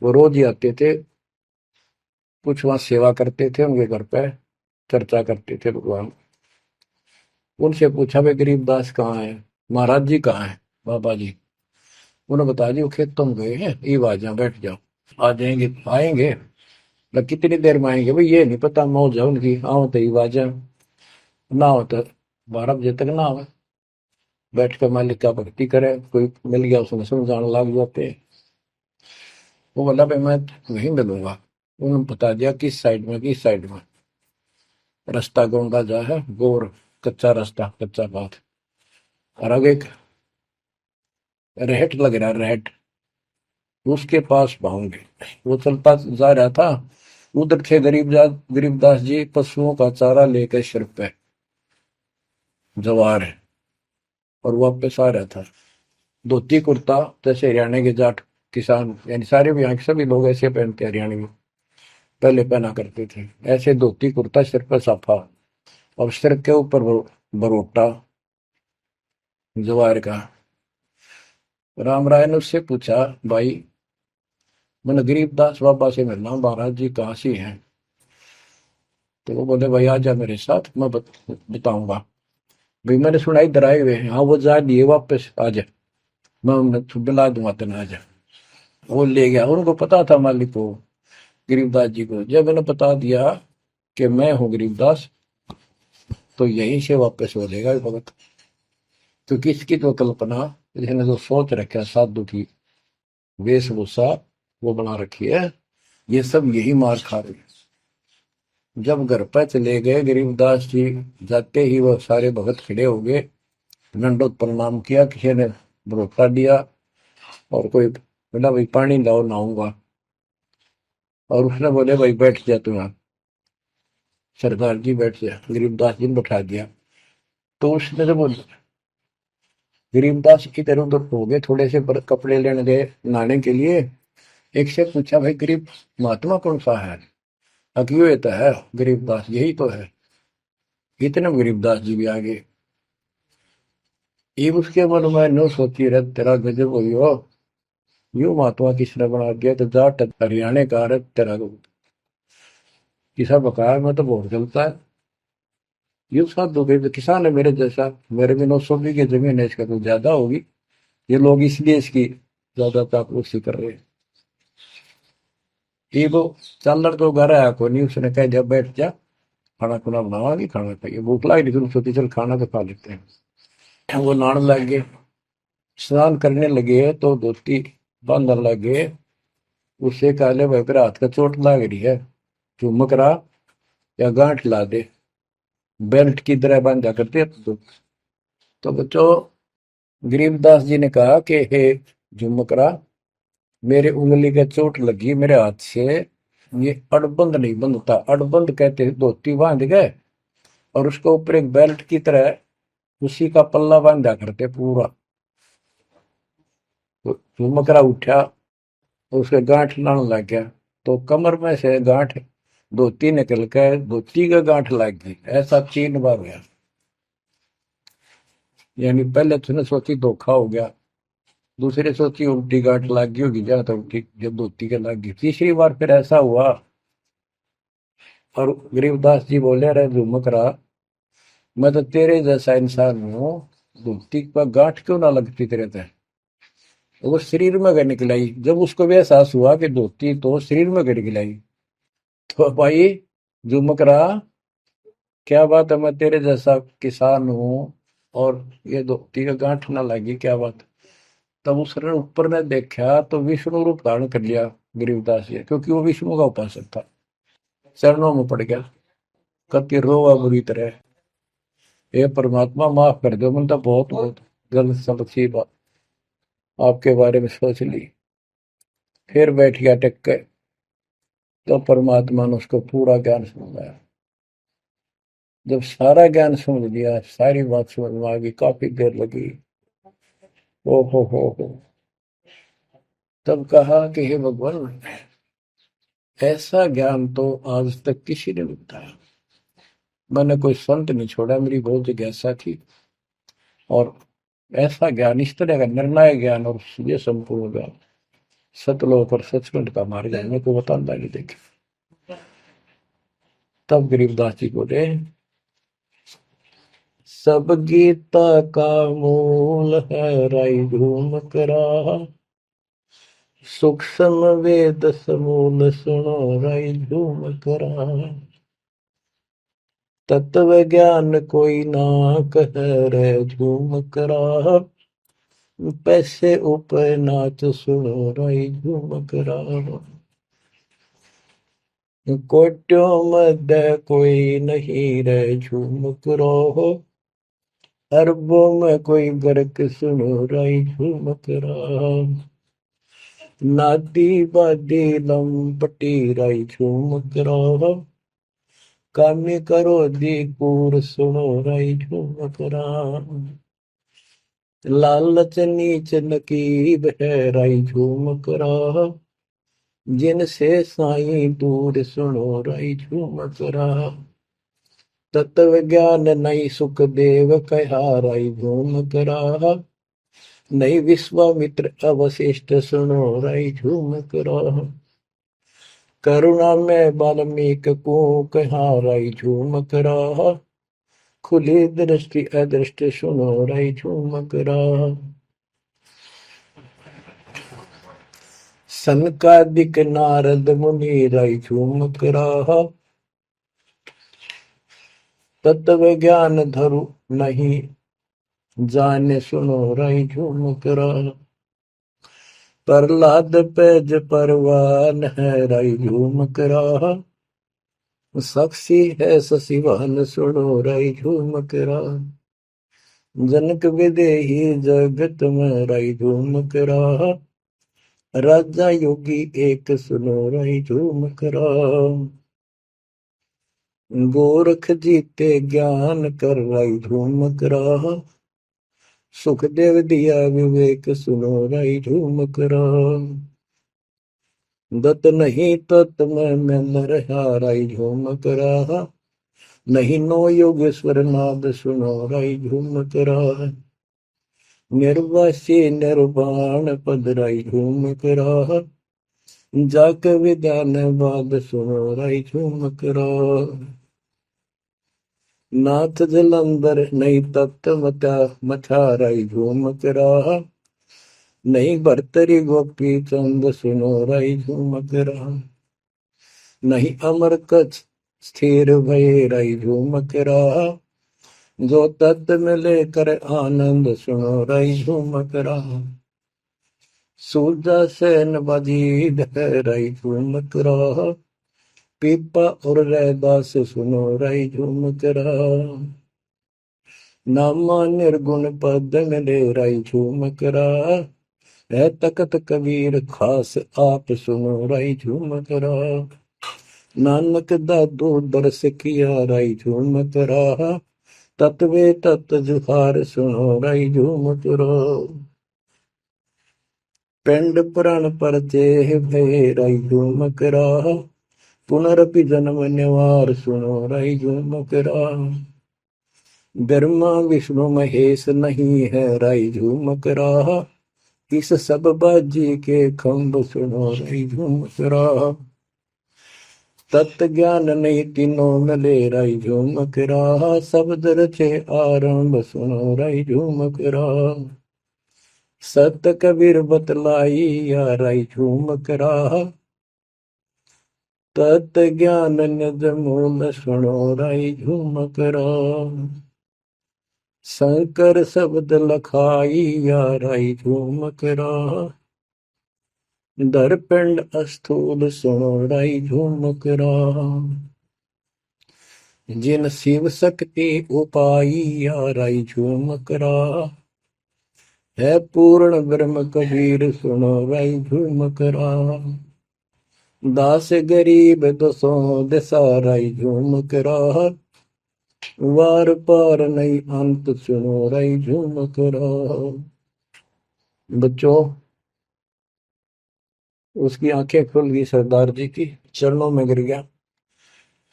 वो रोज ही आते थे, कुछ वहां सेवा करते थे, उनके घर पे चर्चा करते थे भगवान। उनसे पूछा भाई गरीबदास कहाँ है, महाराज जी कहाँ है, बाबा जी? उन्होंने बताया जी वो खेतों में गए हैं, ये आ जाओ बैठ जाओ। आ जाएंगे, आएंगे मतलब कितनी देर में आएंगे भाई ये नहीं पता, मौज है उनकी, आओ तो ये आ जाओ, ना हो तो 12 बजे तक ना हो, बैठ कर मालिक का भक्ति करे, कोई मिल गया उसमें समझाने लग जाते हैं। वो बोला भाई मैं वहीं मिलूंगा। उन्होंने बता दिया किस साइड में, किस साइड में। रास्ता गोंडा जा है, गोर कच्चा रास्ता, कच्चा बात, और आगे एक रहट लग रहा है, रहट, उसके पास पहुंचे। वो चलता जा रहा था, उधर थे गरीबदास जी पशुओं का चारा लेकर सिर पे जवार है, और वापस आ रहा था। धोती कुर्ता जैसे हरियाणा के जाट किसान, यानी सारे भी यहाँ के सभी लोग ऐसे पहनते, हरियाणा में पहले पहना करते थे ऐसे, धोती कुर्ता, सिर पर साफा और सिर के ऊपर बरोटा जवार का। राम राय ने उससे पूछा भाई मैंने गरीबदास बाबा से मिलना हूँ, महाराज जी कहाँ से हैं? तो वो बोले भाई आ जा मेरे साथ, मैं बताऊंगा। भाई मैंने सुना इधर आए हुए हैं, हाँ वो जा दिए वापस, आ जा, मैं उन्हें बुला दूंगा, तेना आ जा। वो ले गया, उनको पता था मालिक को, गरीबदास जी को। जब मैंने बता दिया कि मैं हूँ गरीबदास, तो यहीं से वापस हो जाएगा भगत। क्योंकि इसकी तो कल्पना, इसने जो सोच रखा साधु की वेशभूषा वो बना रखी है, ये सब यही मार खा रहे हैं। जब घर पर चले गए गरीबदास जी, जाते ही वो सारे भगत खड़े हो गए, दंडोत प्रणाम किया, किसी ने भरोसा दिया और कोई बोला भाई पानी लाओ नहाऊंगा, और उसने बोले भाई बैठ जा तू यहाँ, सरदार जी बैठ जा। गरीबदास जी ने बैठा दिया। तो उसने जब गरीबदास इधर उधर हो गए, थोड़े से कपड़े लेने गए नहाने के लिए, एक से पूछा भाई गरीब महात्मा कौन सा है? अकियो ये तो है गरीबदास, यही तो है। इतने में गरीबदास जी भी आ गए। ये उसके मन में नो सोची रहे तेरा गजब हुई हो, यूं महात्मा किसने बना दिया, तो जाट हरियाणा का रहे तेरा किसा बकाया में तो बहुत चलता है। यूं साधु के किसान है मेरे जैसा, मेरे भी 900 बीघे जमीन है, इसका तो ज्यादा होगी, ये लोग इसलिए इसकी ज्यादा चापलूसी कर रहे हैं। ये वो चालर तो घर आया को नहीं, उसने कह दिया बैठ जा, खाना खुना बनावागी, खाना खाइए, भूख लगी नहीं तुम सोची चल खाना तो खा लेते हैं। वो नहाने लग गए, स्नान करने लगे तो धोती बांधने लगे। उससे काले भाई पर हाथ का चोट लग रही है, झुमक रहा या गांठ ला दे, बेल्ट की तरह बांधा करते हैं। तो बच्चों, गरीबदास जी ने कहा कि हे झुमकरा, मेरे उंगली के चोट लगी मेरे हाथ से, ये अड़बंद नहीं बंधता। अड़बंद कहते हैं धोती बांध गए और उसको ऊपर एक बेल्ट की तरह उसी का पल्ला बांधा करते पूरा। तो झुमकरा उठा, उसके गांठ लाने लग गया, तो कमर में से गांठ धोती निकल के धोती का गांठ लग गई। ऐसा 3 बार गया। यानी पहले तूने सोची धोखा हो गया, दूसरे सोची उल्टी गांठ लग गई होगी, जहां तक उल्टी जब धोती के लग गई, तीसरी बार फिर ऐसा हुआ। और गरीबदास जी बोले, अरे झुमकरा, मैं तो तेरे जैसा इंसान हूँ, धोती पर गांठ क्यों ना लगती तेरे तय। वो शरीर में गए निकलाई। जब उसको भी एहसास हुआ कि धोती तो शरीर में गए निकलाई, तो भाई झुमकरा, क्या बात है, मैं तेरे जैसा किसान हूँ और ये धोती का गांठ ना लगी, क्या बात। तब उसने ऊपर ने देखा तो विष्णु रूप धारण कर लिया गरीबदास जी, क्योंकि वो विष्णु का उपासक था। चरणों में पड़ गया, कति रोवा बुरी तरह, हे परमात्मा माफ कर दो, मैंने तो बहुत बहुत गलत समझी बात आपके बारे में सोच ली। फिर बैठ गया टेक के, तो परमात्मा ने उसको पूरा ज्ञान समझाया। जब सारा ज्ञान समझ लिया, सारी बात समझ में आ गई, काफी देर लगी। ओ हो, तब कहा कि हे भगवान, ऐसा ज्ञान तो आज तक किसी ने नहीं बताया। मैंने कोई संत नहीं छोड़ा, मेरी बहुत जिज्ञासा थी, और ऐसा ज्ञान, इस तरह का निर्णायक ज्ञान और ये संपूर्ण ज्ञान, सतलोक और सचखंड का मार्ग है, मेरे को बताना नहीं देखे। तब गरीबदास जी बोले, सब गीता का मूल है राई झूम करा, सूक्ष्म वेद समूल सुनो राई झूम करा, तत्व ज्ञान कोई ना कह रे झूम करा, पैसे ऊपर नाच सुनो राई झूम करा, कोट्यों मध्य कोई नहीं रे झूम करो, अरबों में कोई गर्क सुनो राई झूम करा, नादी बादी लंपटी राई झूम करा, कामी करो दी कूर सुनो राई झूम करा, लालच नीच नकीब है राई झूम करा, जिनसे साईं दूर सुनो राई झूम करा, तत्व ज्ञान नहीं सुख देव कहा राई झूम करा, नहीं विश्वामित्र अवशिष्ट सुनो राई झूम करा, करुणा में वाल्मीक को कहा राई झूम करा, खुली दृष्टि अदृष्ट सुनो राई झूम करा, सनकादिक नारद मुनि राई झूम करा, तत्व ज्ञान धरु नहीं जाने सुनो राई झूम करा, प्रहलाद पैज परवान है राई झूम करा, साक्षी है शशिवान सुनो राई झूम करा, जनक विदेही जगत में राई झूम करा, राजा योगी एक सुनो राई झूम करा, गोरख जीते ज्ञान कर राई झूम करा, सुखदेव दिया विवेक सुनो राई झूम करा, दत्त नहीं तत् में न रहा राई झूम करा, नहीं नो योगेश्वर नाद सुनो राई झूम करा, निर्वासी निर्वाण पद राई झूम करा, जाक विद्यान बाद सुनो राई झूम करा, नाथ जलंधर नहीं तत्त मता मथा राई झूम करा, नहीं भरतरी गोपी चंद सुनो राई झूम करा, नहीं अमर कच्छ स्थिर भय राई झूम करा, जो तत् में लेकर आनंद सुनो रही झूमक रहा। सूरजा सैन बजीद है रही झूमक रहा। पीपा और रैदास सुनो रही झूमक रहा। नामा निर्गुण पद में ले रही झूमक रहा। है तकत कबीर खास आप सुनो रही झूमक रहा। नानक दादू दरस किया रही झूमक रहा। तत्वे तत् जुहार सुनो रही झूमक रहा। पिंड पुराण पर देह भय रही झूमक रहा। पुनरपि जन्म निवार सुनो रही झूमक रहा। ब्रह्मा विष्णु महेश नहीं है रही झूमक रहा। इस सब बाजी के खंभ सुनो रही झूमक रहा। तत्व ज्ञान नहीं तीनों मिले रही झूमक रहा। शब्द रचे आरंभ सुनो रही झूमक रहा। सत कबीर बतलाई या रही झूमक रहा। तत् ज्ञान निज मूल सुनो रही झूमक रहा। शंकर शब्द लखाई या रही झूमक रहा। दरपिंड अस्थूल सुनो रही झूमक रहा। जिन शिव शक्ति उपाई या रही झूमक रहा। है पूर्ण ब्रह्म कबीर सुनो रही झूमक रहा। दास गरीब दसों दिशा रही झूमक रहा। वार पार नहीं अंत सुनो रही झूमक रहा। बच्चों, उसकी आंखें खुल गई सरदार जी की, चरणों में गिर गया।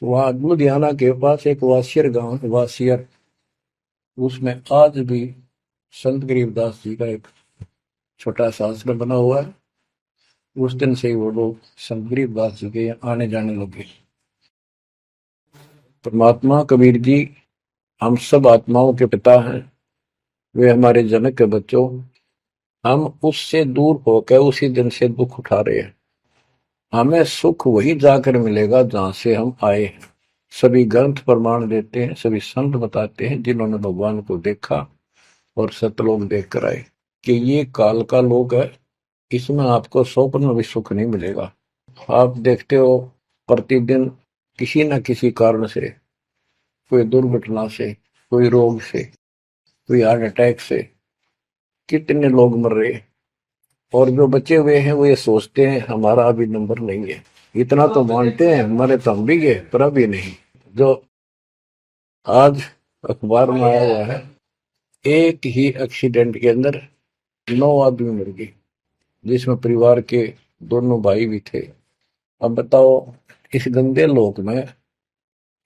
वहां लुधियाना के पास एक वासियर गांव है, वासियर, उसमें आज भी संत गरीबदास जी का एक छोटा सा आश्रम बना हुआ है। उस दिन से ही वो लोग संत गरीबदास जी के यहाँ आने जाने लगे। परमात्मा कबीर जी हम सब आत्माओं के पिता हैं। वे हमारे जनक के बच्चों, हम उससे दूर होकर उसी दिन से दुख उठा रहे हैं। हमें सुख वही जाकर मिलेगा जहां से हम आए हैं। सभी ग्रंथ प्रमाण देते हैं, सभी संत बताते हैं जिन्होंने भगवान को देखा और सतलोक देख कर आए कि ये काल का लोक है, इसमें आपको स्वप्न में भी सुख नहीं मिलेगा। आप देखते हो प्रतिदिन किसी न किसी कारण से, कोई दुर्घटना से, कोई रोग से, कोई हार्ट अटैक से कितने लोग मर रहे हैं। और जो बचे हुए हैं वो ये सोचते हैं हमारा अभी नंबर नहीं है। इतना तो मानते हैं मरे तो हम भी गए, पर अभी नहीं। जो आज अखबार में आया हुआ है, एक ही एक्सीडेंट के अंदर 9 आदमी मर गए, जिसमें परिवार के दोनों भाई भी थे। अब बताओ इस गंदे लोक में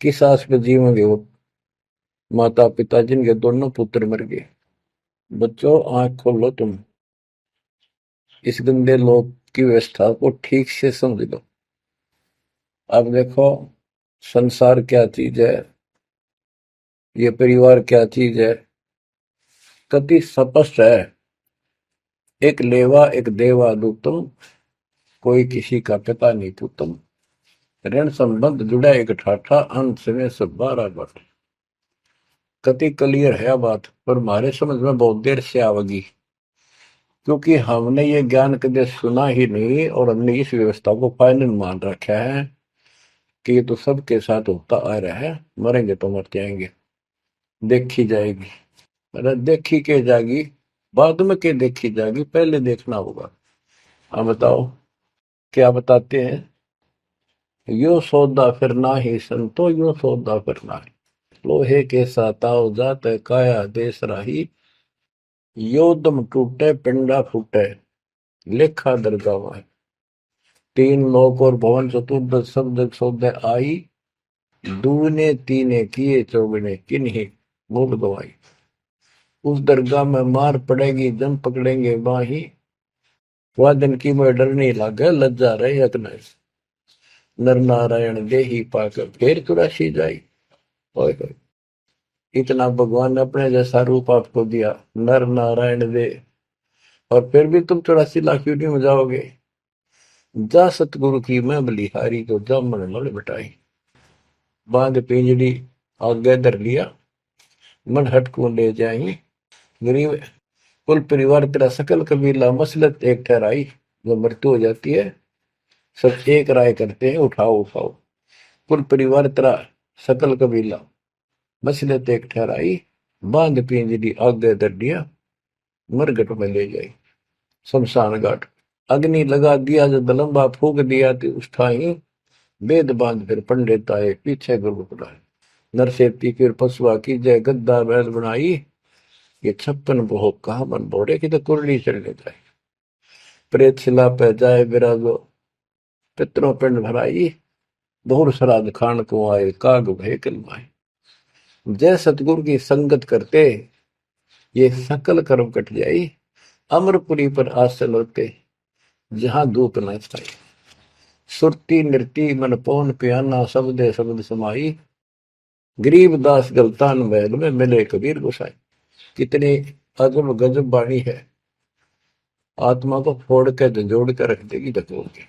किस आस पे जीवेंगे वो माता पिता जिनके दोनों पुत्र मर गए। बच्चों, आंख खोलो, तुम इस गंदे लोक की व्यवस्था को ठीक से समझ लो। अब देखो संसार क्या चीज है, ये परिवार क्या चीज है, कति स्पष्ट है। एक लेवा एक देवा दूतम, कोई किसी का पिता नहीं पुतम। ऋण संबंध जुड़ा एक ठाठा, अंत में सब 12 बट। कति क्लियर है बात, पर हमारे समझ में बहुत देर से आवेगी, क्योंकि हमने ये ज्ञान कभी सुना ही नहीं और हमने इस व्यवस्था को फाइनल मान रखा है कि ये तो सबके साथ होता आ रहा है, मरेंगे तो मर जाएंगे, देखी जाएगी। अरे देखी के जाएगी, बाद में के देखी जाएगी, पहले देखना होगा। हाँ बताओ क्या बताते हैं। यो सौदा फिर ना ही संतो, यो सौदा फिर ना ही। लोहे के साताव जात काया देश राही। यो दम टूटे पिंडा फूटे, लेखा दरगावा। तीन लोक और भवन चतुर्दश शब्द सौदे आई। दूने तीने किए चौगने किन्हीं मूल गवाई। उस दरगाह में मार पड़ेगी जम पकड़ेंगे बाही। वह दिन की में डर नहीं लागे लज्जा रहे अकने। नर नारायण दे ही पाकर फिर चुरासी जाई। ओए होए, इतना भगवान ने अपने जैसा रूप आपको दिया, नर नारायण दे, और फिर भी तुम 84 लाख क्यों नहीं हो जाओगे। जा सतगुरु की मैं बलिहारी, तो जामन मल बिठाई। बांध पिंजड़ी आगे धर लिया, मन हट को ले जाई। गरीब कुल परिवार तेरा सकल कबीला मसलत एक ठहराई। जब मृत्यु हो जाती है सब एक राय करते हैं, उठाओ उठाओ। कुल परिवार तेरा सकल कबीला मसलत एक ठहराई। बांध पिंजरी आगे धर दिया, मरघट में ले जाई शमशान घाट। अग्नि लगा दिया जब लंबा फूक दिया तो उस ठाई। वेद बांध फिर पंडित आए पीछे गुरु बुलाए। नरसेती फिर पशुआ की जय गद्दा बैल बनाई। ये 56 भोग कहा मन बोरे की तो कुरली चढ़ने जाए। प्रेत शिला पे जाए विराजो, पितरों पिंड भराई। बहुर श्राद्ध खान को आए काग भय कलमाए। जय सतगुरु की संगत करते ये सकल कर्म कट जाई। अमरपुरी पर आसन होते जहां धूप न छाई। सुरती नृती मन पौन पियाना शब्दे शब्द समाई। गरीब दास गलतान महल में मिले कबीर गोसाई। कितनी अजब गजब बाणी है, आत्मा को फोड़ के झंझोड़ के रख देगी ढकोल के।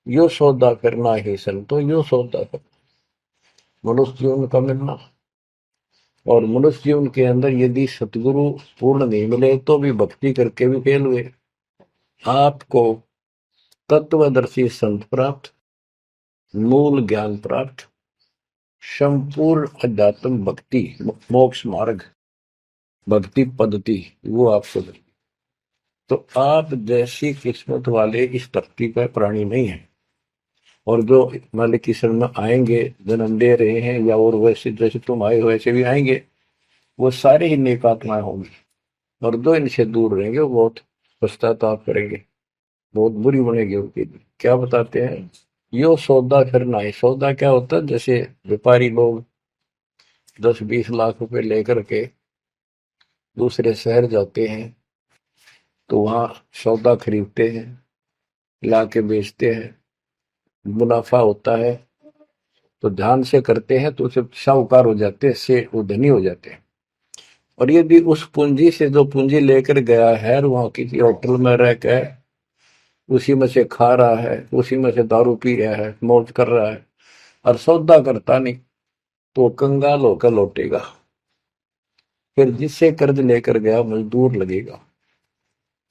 यो सौदा करना ही संतो, यो सौदा करना मनुष्य जीवन का मिलना। और मनुष्य जीवन के अंदर यदि सतगुरु पूर्ण नहीं मिले तो भी भक्ति करके भी फेल हुए। आपको तत्वदर्शी संत प्राप्त, मूल ज्ञान प्राप्त, संपूर्ण अध्यात्म भक्ति मोक्ष मार्ग भक्ति पद्धति वो आपको मिले। तो आप जैसी किस्मत वाले इस धरती पर प्राणी नहीं है। और जो मालिक की शरण में आएंगे, जन्म दे रहे हैं या और वैसे जैसे तुम आए हो वैसे भी आएंगे, वो सारे ही नेक आत्माएं होंगी। और जो इनसे दूर रहेंगे वो बहुत पश्चाताप करेंगे, बहुत बुरी बनेगी उनकी। क्या बताते हैं, यो सौदा करना है। सौदा क्या होता है, जैसे व्यापारी लोग 10-20 लाख रुपए लेकर के दूसरे शहर जाते हैं तो वहां सौदा खरीदते हैं, ला के बेचते हैं, मुनाफा होता है तो ध्यान से करते हैं तो उसे साहूकार हो जाते हैं, से वो धनी हो जाते हैं। और यदि उस पूंजी से जो पूंजी लेकर गया है वहां किसी होटल में रह के उसी में से खा रहा है, उसी में से दारू पी रहा है, मौज कर रहा है और सौदा करता नहीं, तो कंगाल होकर लौटेगा। फिर जिससे कर्ज लेकर गया मजदूर लगेगा।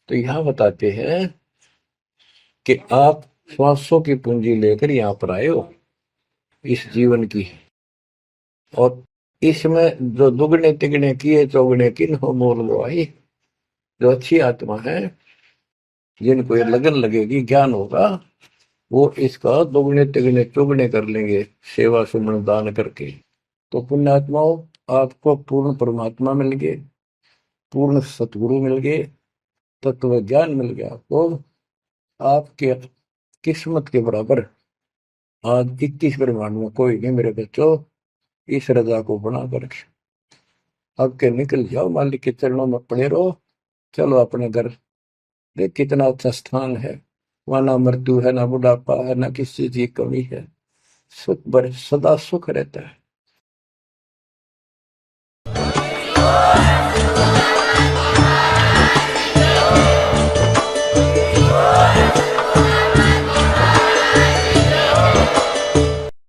तो यहां बताते हैं कि आप श्वासों की पूंजी लेकर यहां पर आए हो इस जीवन की, और इसमें जो दुगने तिगने किए चौगने किन हो मोल वो आई। जो अच्छी आत्मा है जिनको ये लगन लगेगी, ज्ञान होगा, वो इसका दुगने तिगने चौगने कर लेंगे सेवा सुमन दान करके। तो पुण्यात्माओं, आपको पूर्ण परमात्मा मिल गए, पूर्ण सतगुरु मिल गए, तत्व ज्ञान मिल गया। तो आपके किस्मत के बराबर आज 21 ब्रह्मांड में कोई नहीं मेरे बच्चों। इस रजा को बना कर अब के निकल जाओ, मालिक के चरणों में पड़े रहो। चलो अपने घर, देख कितना अच्छा स्थान है। वहां ना मृत्यु है, ना बुढ़ापा है, ना किसी चीज की कमी है। सुख सदा सुख रहता है।